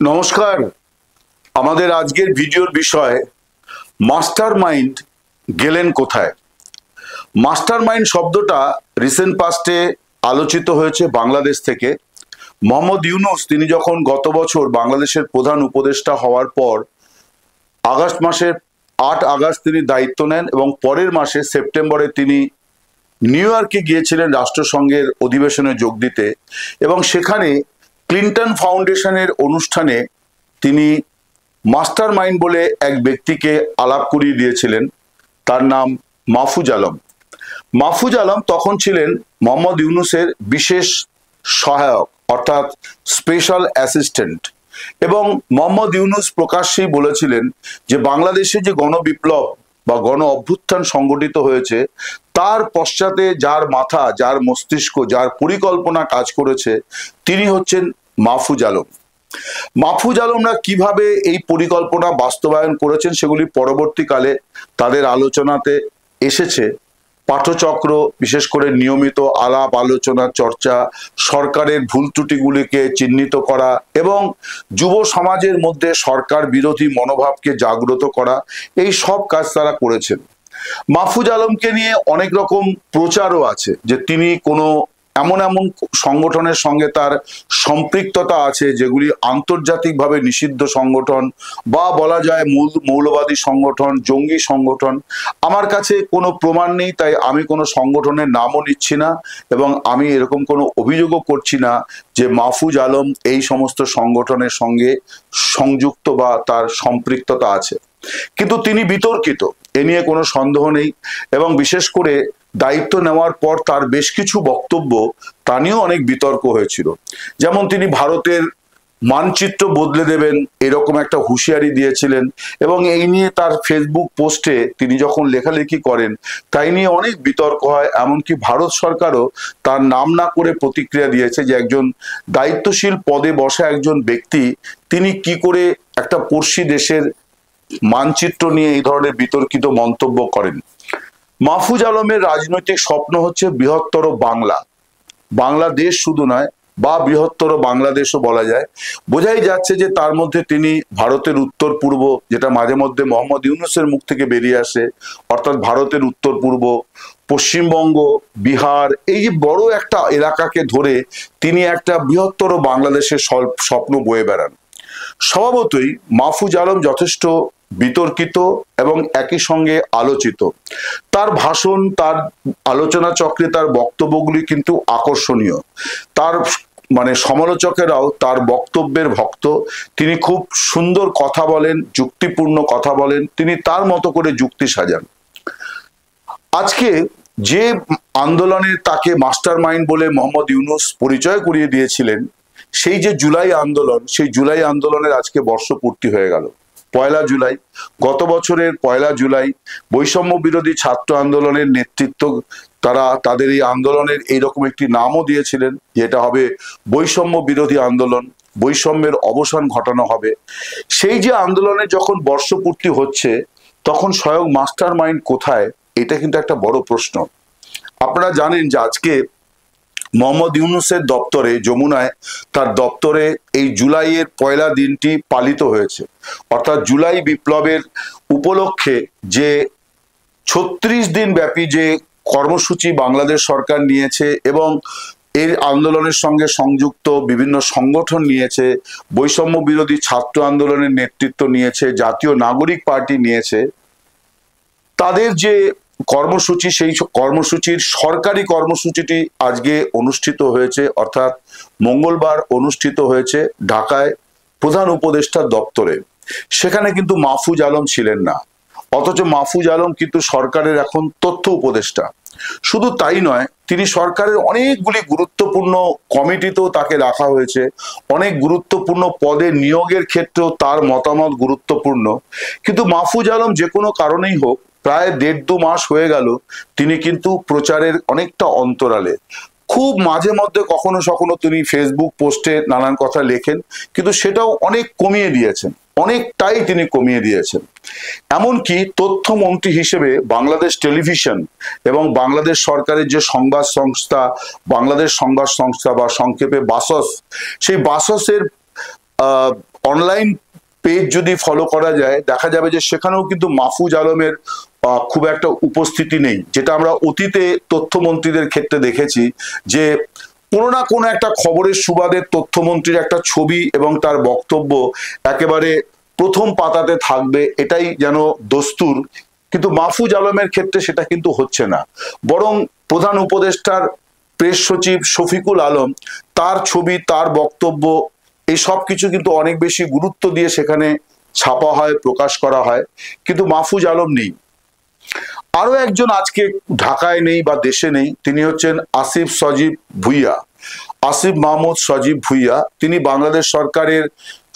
নমস্কার। আমাদের আজকের ভিডিওর বিষয় মাস্টার মাইন্ড গেলেন কোথায়। মাস্টার মাইন্ড শব্দটা রিসেন্ট পাস্টে আলোচিত হয়েছে বাংলাদেশ থেকে। মোহাম্মদ ইউনূস তিনি যখন গত বছর বাংলাদেশের প্রধান উপদেষ্টা হওয়ার পর আগস্ট মাসের 8 আগস্ট তিনি দায়িত্ব নেন এবং পরের মাসে সেপ্টেম্বরে তিনি নিউ ইয়র্কে গিয়েছিলেন রাষ্ট্রসংঘের অধিবেশনে যোগ দিতে এবং সেখানে ক্লিন্টন ফাউন্ডেশনের অনুষ্ঠানে তিনি মাস্টার মাইন্ড বলে এক ব্যক্তিকে আলাপ করিয়ে দিয়েছিলেন। তার নাম মাহফুজ আলম। মাহফুজ আলম তখন ছিলেন মোহাম্মদ ইউনূসের বিশেষ সহায়ক অর্থাৎ স্পেশাল অ্যাসিস্ট্যান্ট এবং মোহাম্মদ ইউনূস প্রকাশ্যেই বলেছিলেন যে বাংলাদেশে যে গণবিপ্লব বা গণ অভ্যুত্থান সংগঠিত হয়েছে তার পশ্চাতে যার মাথা, যার মস্তিষ্ক, যার পরিকল্পনা কাজ করেছে তিনি হচ্ছেন মাহফুজ আলম। মাহফুজ আলমরা কিভাবে এই পরিকল্পনা বাস্তবায়ন করেছেন সেগুলি পরবর্তীকালে তাদের আলোচনাতে এসেছে। পাঠচক্র, বিশেষ করে নিয়মিত আলাপ আলোচনা চর্চা, সরকারের ভুল ত্রুটিগুলিকে চিহ্নিত করা এবং যুব সমাজের মধ্যে সরকার বিরোধী মনোভাবকে জাগ্রত করা, এই সব কাজ তারা করেছেন। মাহফুজ আলমকে নিয়ে অনেক রকম প্রচারও আছে যে তিনি কোনো এমন সংগঠনের সঙ্গে তার সম্পৃক্ততা আছে যেগুলি আন্তর্জাতিকভাবে নিষিদ্ধ সংগঠন বা বলা যায় মৌলবাদী সংগঠন, জঙ্গি সংগঠন। আমার কাছে কোনো প্রমাণ নেই, তাই আমি কোনো সংগঠনের নামও নিচ্ছি না এবং আমি এরকম কোনো অভিযোগও করছি না যে মাহফুজ আলম এই সমস্ত সংগঠনের সঙ্গে সংযুক্ত বা তার সম্পৃক্ততা আছে। কিন্তু তিনি বিতর্কিত, এ নিয়ে কোনো সন্দেহ নেই এবং বিশেষ করে দায়িত্ব নেওয়ার পর তার বেশ কিছু বক্তব্য তা নিয়েও অনেক বিতর্ক হয়েছিল। যেমন তিনি ভারতের মানচিত্র বদলে দেবেন এরকম একটা হুঁশিয়ারি দিয়েছিলেন এবং এই নিয়ে তার ফেসবুক পোস্টে তিনি যখন লেখালেখি করেন তাই নিয়ে অনেক বিতর্ক হয়। এমনকি ভারত সরকারও তার নাম না করে প্রতিক্রিয়া দিয়েছে যে একজন দায়িত্বশীল পদে বসা একজন ব্যক্তি তিনি কি করে একটা পড়শি দেশের মানচিত্র নিয়ে এই ধরনের বিতর্কিত মন্তব্য করেন। মাহফুজ আলমের রাজনৈতিক স্বপ্ন হচ্ছে বৃহত্তর বাংলা, বাংলাদেশ শুধু নয় বা বৃহত্তর বাংলাদেশও বলা যায়। বোঝাই যাচ্ছে যে তার মধ্যে তিনি ভারতের উত্তর পূর্ব, যেটা মাঝে মধ্যে মোহাম্মদ ইউনূসের মুখ থেকে বেরিয়ে আসে, অর্থাৎ ভারতের উত্তর পূর্ব, পশ্চিমবঙ্গ, বিহার, এই যে বড় একটা এলাকাকে ধরে তিনি একটা বৃহত্তর বাংলাদেশের স্বপ্ন বয়ে বেড়ান। স্বভাবতই মাহফুজ আলম যথেষ্ট বিতর্কিত এবং একই সঙ্গে আলোচিত। তার ভাষণ, তার আলোচনা চক্রে তার বক্তব্যগুলি কিন্তু আকর্ষণীয়। তার সমালোচকেরাও তার বক্তব্যের ভক্ত। তিনি খুব সুন্দর কথা বলেন, যুক্তিপূর্ণ কথা বলেন, তিনি তার মতো করে যুক্তি সাজান। আজকে যে আন্দোলনের তাকে মাস্টার মাইন্ড বলে মোহাম্মদ ইউনূস পরিচয় করিয়ে দিয়েছিলেন, সেই যে জুলাই আন্দোলন, সেই জুলাই আন্দোলনের আজকে বর্ষপূর্তি হয়ে গেল। 1 জুলাই, গত বছরের 1 জুলাই বৈষম্য বিরোধী ছাত্র আন্দোলনের নেতৃত্ব তারা তাদের এই আন্দোলনের এইরকম একটি নামও দিয়েছিলেন, যেটা হবে বৈষম্য বিরোধী আন্দোলন, বৈষম্যের অবসান ঘটানো হবে। সেই যে আন্দোলনের যখন বর্ষপূর্তি হচ্ছে তখন স্বয়ং মাস্টার মাইন্ড কোথায়, এটা কিন্তু একটা বড় প্রশ্ন। আপনারা জানেন যে আজকে মোহাম্মদ ইউনূসের দপ্তরে, যমুনায় তার দপ্তরে এই জুলাইয়ের 1 দিনটি পালিত হয়েছে। অর্থাৎ জুলাই বিপ্লবের উপলক্ষে যে 36 দিন ব্যাপী যে কর্মসূচি বাংলাদেশ সরকার নিয়েছে এবং এর আন্দোলনের সঙ্গে সংযুক্ত বিভিন্ন সংগঠন নিয়েছে, বৈষম্য বিরোধী ছাত্র আন্দোলনের নেতৃত্ব নিয়েছে, জাতীয় নাগরিক পার্টি নিয়েছে, তাদের যে কর্মসূচি, সেই কর্মসূচির সরকারি কর্মসূচিটি আজকে অনুষ্ঠিত হয়েছে, অর্থাৎ মঙ্গলবার অনুষ্ঠিত হয়েছে ঢাকায় প্রধান উপদেষ্টার দপ্তরে। সেখানে কিন্তু মাহফুজ আলম ছিলেন না, অথচ মাহফুজ আলম কিন্তু সরকারের এখন তথ্য উপদেষ্টা। শুধু তাই নয়, তিনি সরকারের অনেকগুলি গুরুত্বপূর্ণ কমিটিতেও তাকে রাখা হয়েছে, অনেক গুরুত্বপূর্ণ পদে নিয়োগের ক্ষেত্রেও তার মতামত গুরুত্বপূর্ণ। কিন্তু মাহফুজ আলম যে কোনো কারণেই হোক, প্রায় 1.5-2 মাস হয়ে গেল তিনি কিন্তু প্রচারের অনেকটা অন্তরালে। খুব মাঝে মধ্যে কখনো কখনো তিনি ফেসবুক পোস্টে নানান কথা লেখেন, কিন্তু সেটাও অনেক কমিয়ে দিয়েছেন, অনেকটাই তিনি কমিয়ে দিয়েছেন। এমনকি তথ্যমন্ত্রী হিসেবে বাংলাদেশ টেলিভিশন এবং বাংলাদেশ সরকারের যে সংবাদ সংস্থা, বাংলাদেশ সংবাদ সংস্থা বা সংক্ষেপে বাসস, সেই বাসসের অনলাইন পেজ যদি ফলো করা যায়, দেখা যাবে যে সেখানেও কিন্তু মাহফুজ আলমের খুব একটা উপস্থিতি নেই, যেটা আমরা অতীতে তথ্যমন্ত্রীদের ক্ষেত্রে দেখেছি যে কোনো না কোনো একটা খবরের সুবাদে তথ্যমন্ত্রীর একটা ছবি এবং তার বক্তব্য একেবারে প্রথম পাতাতে থাকবে, এটাই যেন দস্তুর। কিন্তু মাহফুজ আলমের ক্ষেত্রে সেটা কিন্তু হচ্ছে না, বরং প্রধান উপদেষ্টার প্রেস সচিব শফিকুল আলম, তার ছবি, তার বক্তব্য, এই সব কিছু কিন্তু অনেক বেশি গুরুত্ব দিয়ে সেখানে ছাপা হয়, প্রকাশ করা হয়, কিন্তু মাহফুজ আলম নেই। আরো একজন আজকে ঢাকায় নেই বা দেশে নেই, তিনি হচ্ছেন আসিফ সজীব ভুইয়া, আসিফ মাহমুদ সজীব ভুইয়া। তিনি বাংলাদেশ সরকারের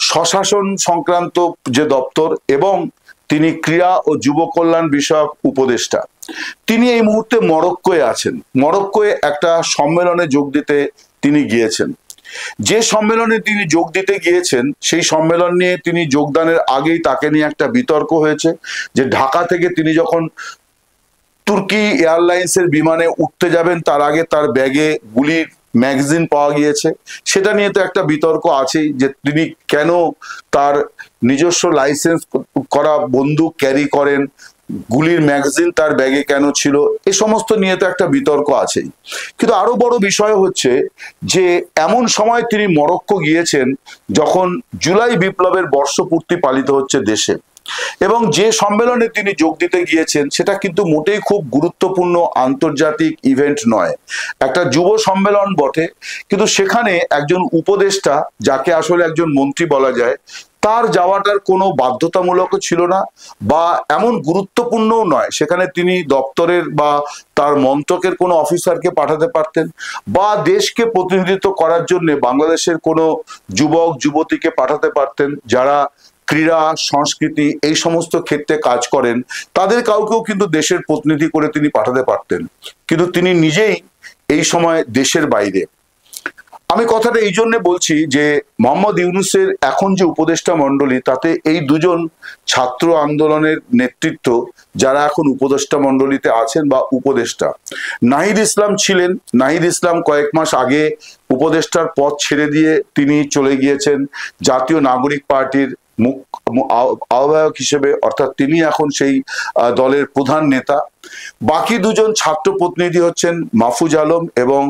স্বশাসন সংক্রান্ত যে দপ্তর এবং তিনি ক্রীড়া ও যুব কল্যাণ বিষয়ক উপদেষ্টা। তিনি এই মুহূর্তে মরক্কোয় আছেন। মরক্কোয় একটা সম্মেলনে যোগ দিতে তিনি গিয়েছেন। যে সম্মেলনে তিনি যোগ দিতে গিয়েছেন, সেই সম্মেলন নিয়ে তিনি যোগদানের আগেই তাকে নিয়ে একটা বিতর্ক হয়েছে যে ঢাকা থেকে তিনি যখন তুর্কি এয়ারলাইন্সের বিমানে উঠতে যাবেন, তার আগে তার ব্যাগে গুলির ম্যাগাজিন পাওয়া গিয়েছে। সেটা নিয়ে তো একটা বিতর্ক আছেই যে তিনি কেন তার নিজস্ব লাইসেন্স করা বন্দুক ক্যারি করেন, গুলির ম্যাগাজিন তার ব্যাগে কেন ছিল, এ সমস্ত নিয়ে তো একটা বিতর্ক আছেই। কিন্তু আরো বড় বিষয় হচ্ছে যে এমন সময় তিনি মরক্কো গিয়েছেন যখন জুলাই বিপ্লবের বর্ষপূর্তি পালিত হচ্ছে দেশে, এবং যে সম্মেলনে তিনি যোগ দিতে গিয়েছেন সেটা কিন্তু মোটেই খুব গুরুত্বপূর্ণ আন্তর্জাতিক ইভেন্ট নয়, একটা যুব সম্মেলন বটে, কিন্তু সেখানে একজন উপদেষ্টা, যাকে আসলে একজন মন্ত্রী বলা যায়, তার যাওয়াটার কোনো বাধ্যতামূলক ছিল না বা এমন গুরুত্বপূর্ণও নয়। সেখানে তিনি দপ্তরের বা তার মন্ত্রকের কোনো অফিসারকে পাঠাতে পারতেন, বা দেশকে প্রতিনিধিত্ব করার জন্য বাংলাদেশের কোনো যুবক যুবতীকে পাঠাতে পারতেন যারা ক্রীড়া, সংস্কৃতি এই সমস্ত ক্ষেত্রে কাজ করেন, তাদের কাউকেও কিন্তু দেশের প্রতিনিধি করে তিনি পাঠাতে পারতেন। কিন্তু তিনি নিজেই এই সময় দেশের বাইরে। আমি কথাটা এই জন্য বলছি যে মোহাম্মদ ইউনূসের এখন যে উপদেষ্টা মণ্ডলী, তাতে এই দুজন ছাত্র আন্দোলনের নেতৃত্ব যারা এখন উপদেষ্টা মণ্ডলীতে আছেন বা উপদেষ্টা। নাহিদ ইসলাম ছিলেন, নাহিদ ইসলাম কয়েক মাস আগে উপদেষ্টার পদ ছেড়ে দিয়ে তিনি চলে গিয়েছেন জাতীয় নাগরিক পার্টির আহ্বায়ক হিসেবে, অর্থাৎ তিনি এখন সেই দলের প্রধান নেতা। বাকি দুজন ছাত্র প্রতিনিধি হচ্ছেন মাহফুজ আলম এবং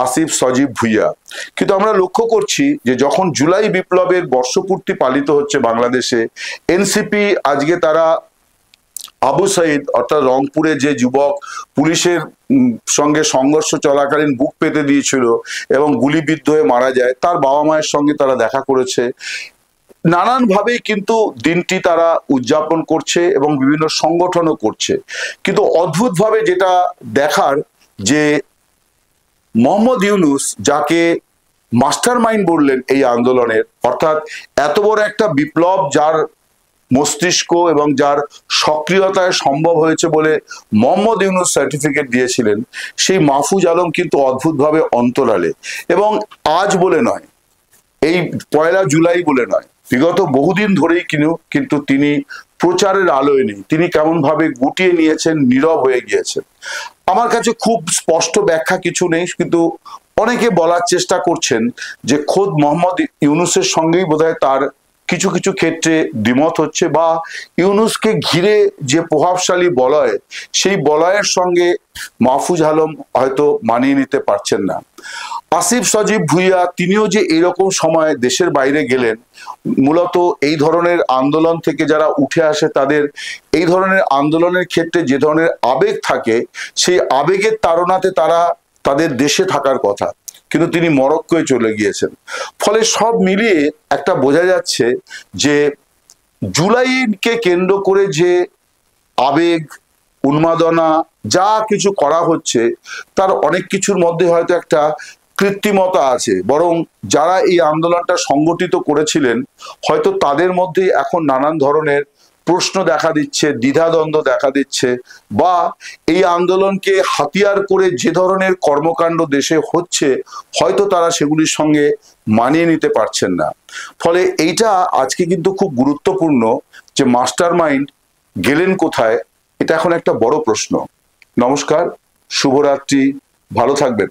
আসিফ সজীব ভুইয়া। কিন্তু আমরা লক্ষ্য করছি যে যখন জুলাই বিপ্লবের বর্ষপূর্তি পালিত হচ্ছে বাংলাদেশে, এনসিপি আজকে তারা আবু সাইদ, অর্থাৎ রংপুরে যে যুবক পুলিশের সঙ্গে সংঘর্ষ চলাকালীন বুক পেতে দিয়েছিল এবং গুলিবিদ্ধ হয়ে মারা যায়, তার বাবা মায়ের সঙ্গে তারা দেখা করেছে। নানানভাবেই কিন্তু দিনটি তারা উদযাপন করছে এবং বিভিন্ন সংগঠনও করছে। কিন্তু অদ্ভুতভাবে যেটা দেখার, যে মোহাম্মদ ইউনূস, যাকে মাস্টার মাইন্ড বললেন এই আন্দোলনের, অর্থাৎ এত বড় একটা বিপ্লব যার মস্তিষ্ক এবং যার সক্রিয়তায় সম্ভব হয়েছে বলে মোহাম্মদ ইউনূস সার্টিফিকেট দিয়েছিলেন, সেই মাহফুজ আলম কিন্তু অদ্ভুতভাবে অন্তরালে, এবং আজ বলে নয়, এই 1 জুলাই বলে নয়, বিগত বহুদিন ধরেই কিন্তু তিনি প্রচারের আলোয় নেই। তিনি কেমন ভাবে গুটিয়ে নিয়েছেন, নীরব হয়ে গিয়েছেন। আমার কাছে খুব স্পষ্ট ব্যাখ্যা কিছু নেই, কিন্তু অনেকে বলার চেষ্টা করছেন যে খোদ মোহাম্মদ ইউনূসের সঙ্গেই বোধহয় তার কিছু কিছু ক্ষেত্রে দ্বিমত হচ্ছে, বা ইউনূসকে ঘিরে যে প্রভাবশালী বলয়, সেই বলয়ের সঙ্গে মাহফুজ আলম হয়তো মানিয়ে নিতে পারছেন না। আসিফ সজীব ভুইয়া, তিনিও যে এরকম সময় দেশের বাইরে গেলেন, মূলত এই ধরনের আন্দোলন থেকে যারা উঠে আসে তাদের এই ধরনের আন্দোলনের ক্ষেত্রে যে ধরনের আবেগ থাকে, সেই আবেগের তাড়নাতে তারা তাদের দেশে থাকার কথা, কিন্তু তিনি মরক্কোয় চলে গিয়েছেন। ফলে সব মিলিয়ে একটা বোঝা যাচ্ছে যে জুলাইকে কেন্দ্র করে যে আবেগ, উন্মাদনা যা কিছু করা হচ্ছে, তার অনেক কিছুর মধ্যে হয়তো একটা কৃত্রিমতা আছে, বরং যারা এই আন্দোলনটা সংগঠিত করেছিলেন হয়তো তাদের মধ্যে এখন নানান ধরনের প্রশ্ন দেখা দিচ্ছে, দ্বিধাদ্বন্দ্ব দেখা দিচ্ছে, বা এই আন্দোলনকে হাতিয়ার করে যে ধরনের কর্মকাণ্ড দেশে হচ্ছে হয়তো তারা সেগুলির সঙ্গে মানিয়ে নিতে পারছেন না। ফলে এইটা আজকে কিন্তু খুব গুরুত্বপূর্ণ যে মাস্টার মাইন্ড গেলেন কোথায়, এটা এখন একটা বড় প্রশ্ন। নমস্কার, শুভরাত্রি, ভালো থাকবেন।